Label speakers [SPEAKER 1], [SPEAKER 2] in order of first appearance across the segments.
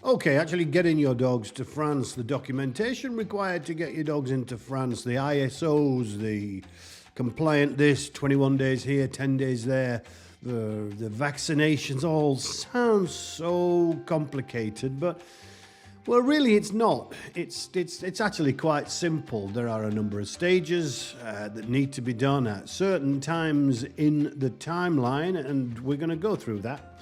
[SPEAKER 1] Okay, actually getting your dogs to France, the documentation required to get your dogs into France, the ISOs, the compliant this, 21 days here, 10 days there, the vaccinations all sound so complicated, but well, really it's not. It's actually quite simple. There are a number of stages that need to be done at certain times in the timeline, and we're going to go through that.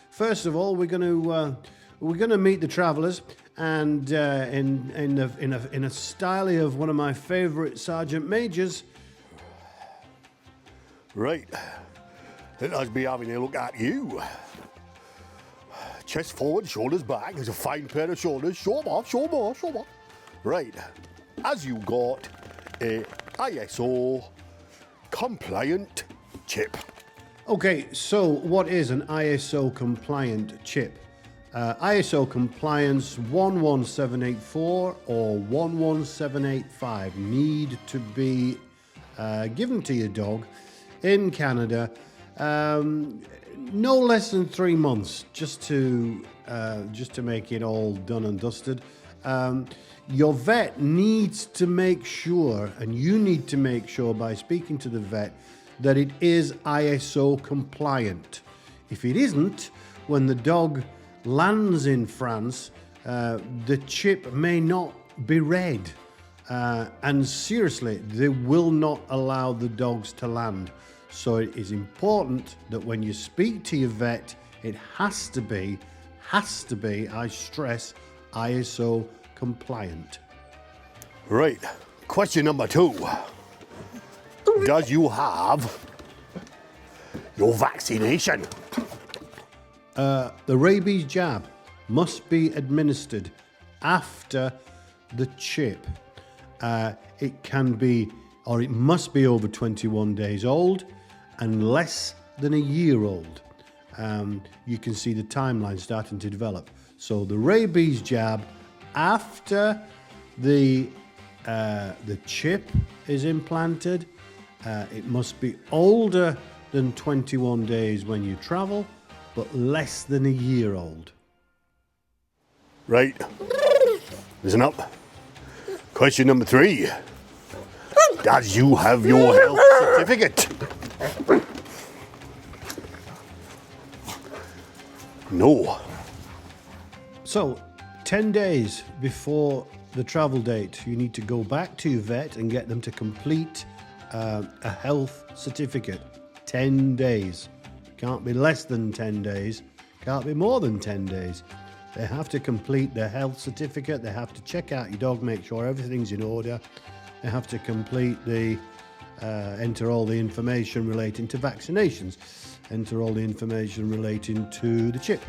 [SPEAKER 1] First of all, we're going to meet the travellers, and in a style of one of my favourite sergeant majors.
[SPEAKER 2] Right, let us be having a look at you. Chest forward, shoulders back. There's a fine pair of shoulders. Show 'em off, show 'em off, show 'em off. Right, as you got a ISO compliant chip.
[SPEAKER 1] Okay, so what is an ISO compliant chip? ISO compliance 11784 or 11785 need to be given to your dog in Canada no less than 3 months, just to make it all done and dusted. Your vet needs to make sure, and you need to make sure by speaking to the vet, that it is ISO compliant. If it isn't, when the dog lands in France, the chip may not be read. And seriously, they will not allow the dogs to land. So it is important that when you speak to your vet, it has to be, I stress, ISO compliant.
[SPEAKER 2] Right, question number 2. Does you have your vaccination?
[SPEAKER 1] The rabies jab must be administered after the chip. It can be, or it must be over 21 days old and less than a year old. You can see the timeline starting to develop. So the rabies jab after the chip is implanted. It must be older than 21 days when you travel, but less than a year old.
[SPEAKER 2] Right. Listen up. Question number 3. Does you have your health certificate? No.
[SPEAKER 1] So, 10 days before the travel date, you need to go back to your vet and get them to complete a health certificate. 10 days. Can't be less than 10 days. Can't be more than 10 days. They have to complete their health certificate. They have to check out your dog, make sure everything's in order. They have to complete enter all the information relating to vaccinations. Enter all the information relating to the chip.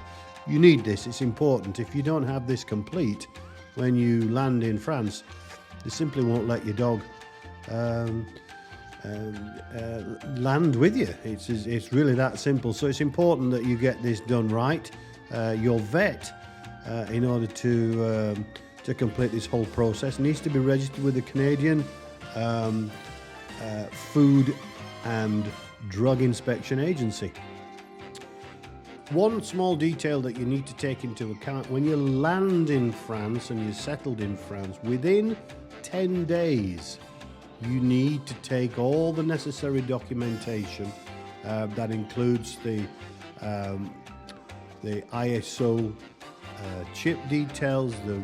[SPEAKER 1] You need this, it's important. If you don't have this complete when you land in France, they simply won't let your dog land with you. It's really that simple. So it's important that you get this done right. Your vet, in order to complete this whole process, needs to be registered with the Canadian Food and Drug Inspection Agency. One small detail that you need to take into account when you land in France and you're settled in France, within 10 days, you need to take all the necessary documentation. That includes the ISO chip details, the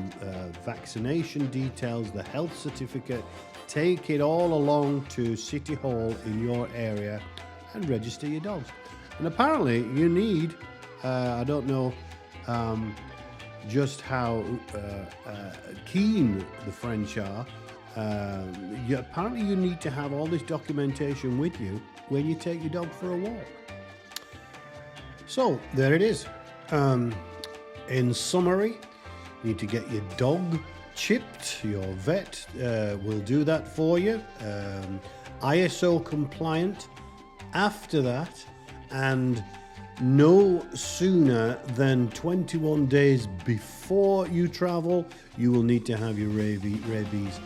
[SPEAKER 1] vaccination details, the health certificate. Take it all along to City Hall in your area and register your dogs. And apparently you need, I don't know just how keen the French are, apparently you need to have all this documentation with you when you take your dog for a walk. So there it is. In summary, you need to get your dog chipped. Your vet will do that for you. ISO compliant after that, and no sooner than 21 days before you travel, you will need to have your rabies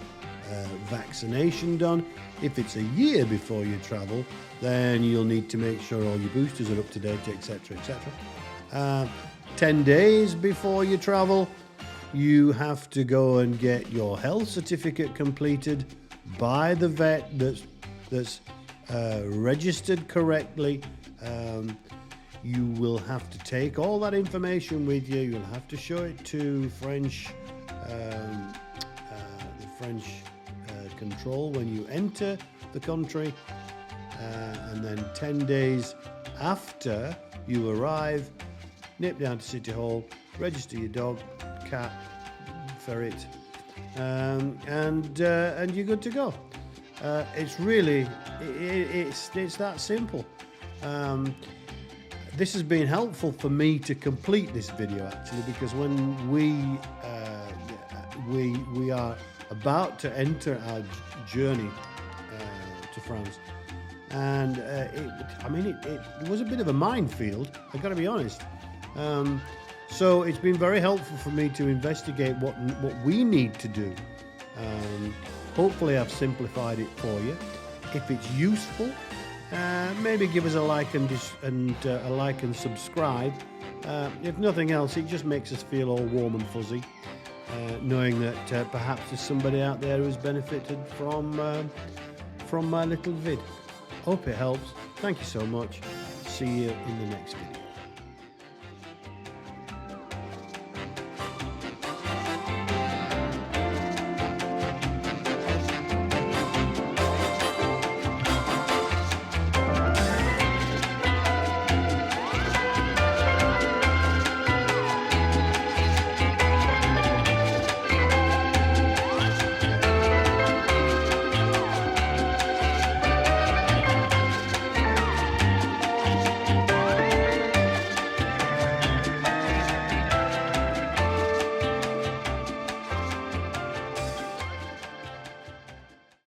[SPEAKER 1] vaccination done. If it's a year before you travel, then you'll need to make sure all your boosters are up to date, etc., etc. 10 days before you travel, you have to go and get your health certificate completed by the vet that's registered correctly. You will have to take all that information with you. You'll have to show it to the French control when you enter the country, and then 10 days after you arrive, nip down to City Hall, register your dog, cat, ferret, and you're good to go. It's really it's that simple. This has been helpful for me to complete this video, actually, because when we are about to enter our journey to France, and it was a bit of a minefield, I've got to be honest. So it's been very helpful for me to investigate what we need to do. Hopefully I've simplified it for you. If it's useful, maybe give us a like and subscribe. If nothing else, it just makes us feel all warm and fuzzy, knowing that perhaps there's somebody out there who's benefited from my little vid. Hope it helps. Thank you so much. See you in the next video.